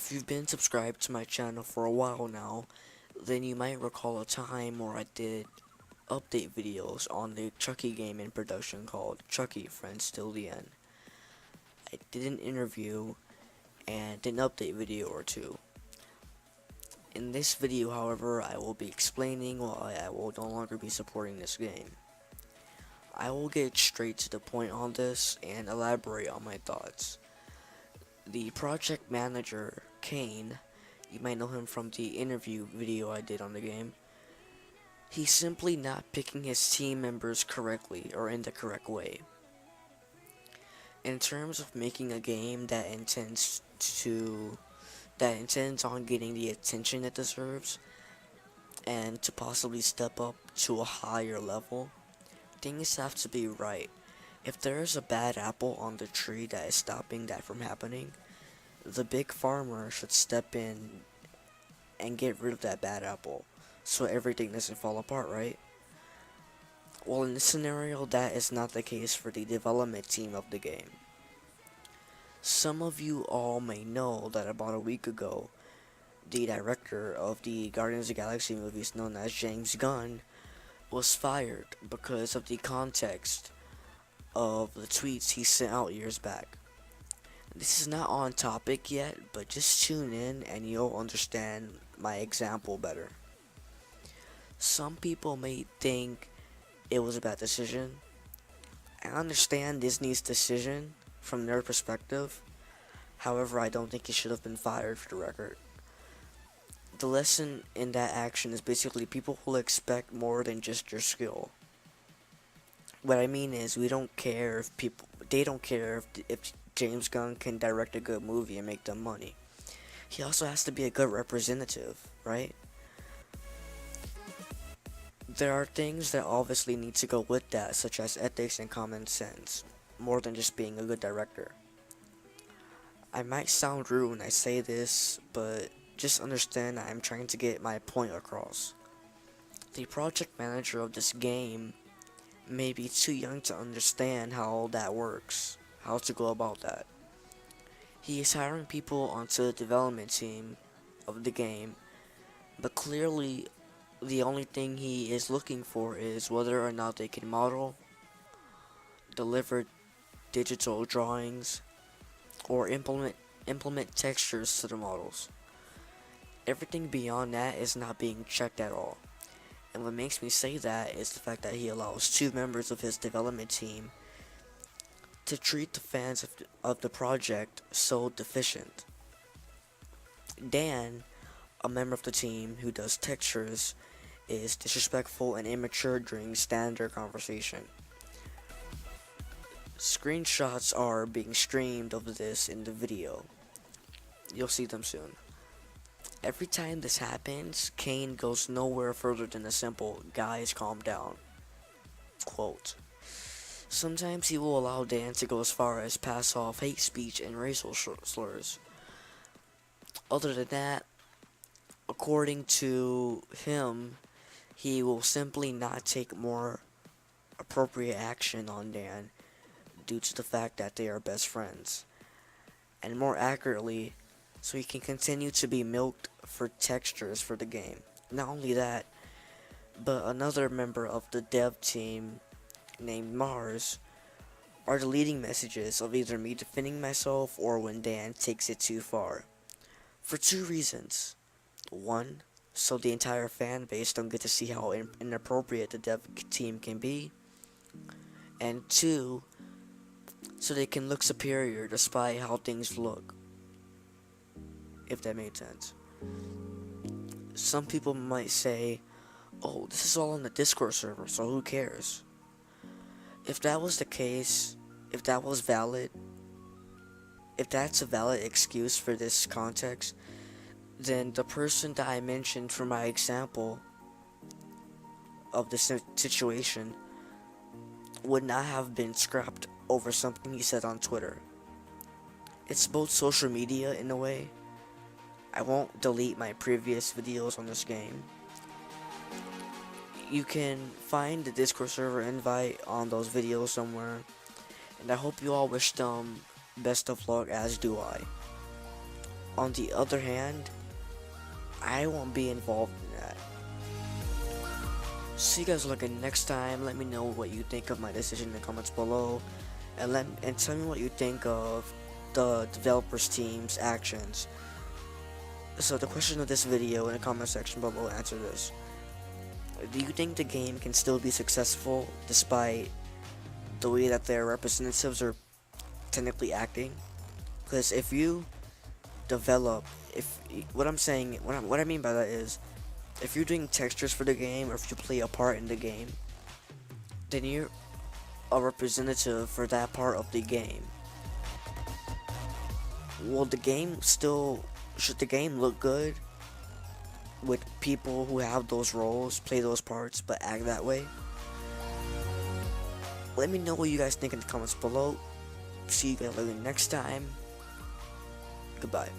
If you've been subscribed to my channel for a while now, then you might recall a time where I did update videos on the Chucky game in production called Chucky Friends Till the End. I did an interview and an update video or two. In this video, however, I will be explaining why I will no longer be supporting this game. I will get straight to the point on this and elaborate on my thoughts. The project manager, Kane, you might know him from the interview video I did on the game. He's simply not picking his team members correctly or in the correct way. In terms of making a game that intends on getting the attention it deserves and to possibly step up to a higher level, things have to be right. If there is a bad apple on the tree that is stopping that from happening, the big farmer should step in and get rid of that bad apple so everything doesn't fall apart, right? Well, in this scenario, that is not the case for the development team of the game. Some of you all may know that about a week ago, the director of the Guardians of the Galaxy movies, known as James Gunn, was fired because of the context of the tweets he sent out years back. This is not on topic yet, but just tune in and you'll understand my example better. Some people may think it was a bad decision. I understand Disney's decision from their perspective. However, I don't think he should have been fired, for the record. The lesson in that action is basically people will expect more than just your skill. What I mean is, they don't care if James Gunn can direct a good movie and make them money. He also has to be a good representative, right? There are things that obviously need to go with that, such as ethics and common sense, more than just being a good director. I might sound rude when I say this, but just understand that I'm trying to get my point across. The project manager of this game may be too young to understand how that works, how to go about that. He is hiring people onto the development team of the game, but clearly the only thing he is looking for is whether or not they can model, deliver digital drawings, or implement textures to the models. Everything beyond that is not being checked at all. And what makes me say that is the fact that he allows two members of his development team to treat the fans of the project so deficient. Dan, a member of the team who does textures, is disrespectful and immature during standard conversation. Screenshots are being streamed of this in the video. You'll see them soon. Every time this happens, Kane goes nowhere further than a simple, "Guys, calm down" quote. Sometimes he will allow Dan to go as far as pass off hate speech and racial slurs. Other than that, according to him, he will simply not take more appropriate action on Dan due to the fact that they are best friends. And more accurately, so he can continue to be milked for textures for the game. Not only that, but another member of the dev team named Mars are deleting messages of either me defending myself or when Dan takes it too far. For two reasons. One, so the entire fan base don't get to see how inappropriate the dev team can be. And two, so they can look superior despite how things look. If that made sense. Some people might say, "Oh, this is all on the Discord server, so who cares?" If that was the case, if that was valid, if that's a valid excuse for this context, then the person that I mentioned for my example of this situation would not have been scrapped over something he said on Twitter. It's both social media in a way. I won't delete my previous videos on this game. You can find the Discord server invite on those videos somewhere, and I hope you all wish them best of luck, as do I. On the other hand, I won't be involved in that. See you guys looking next time. Let me know what you think of my decision in the comments below, and tell me what you think of the developers team's actions. So the question of this video in the comment section below, answer this. Do you think the game can still be successful despite the way that their representatives are technically acting? Because if you develop, what I mean by that is, if you're doing textures for the game, or if you play a part in the game, then you're a representative for that part of the game. Will the game still, should the game look good with people who have those roles, play those parts, but act that way? Let me know what you guys think in the comments below. See you guys later next time. Goodbye.